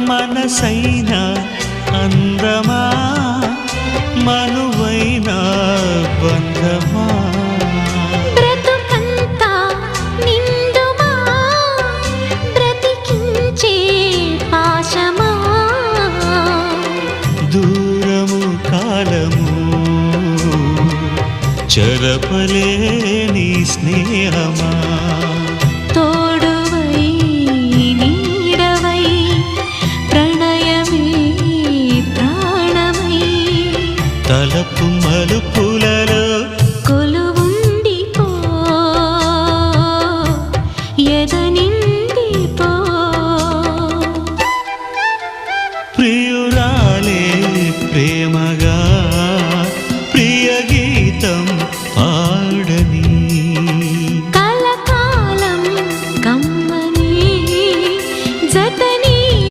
మనసైన అందమా మనువైన బంధమా బ్రతుకంతా నిండుమా బ్రతికించే పాశమా దూరము కాలము చెరపలేని స్నేహమా తోడువై నీడవై ప్రణయమే ప్రాణమై తలపు మలుపు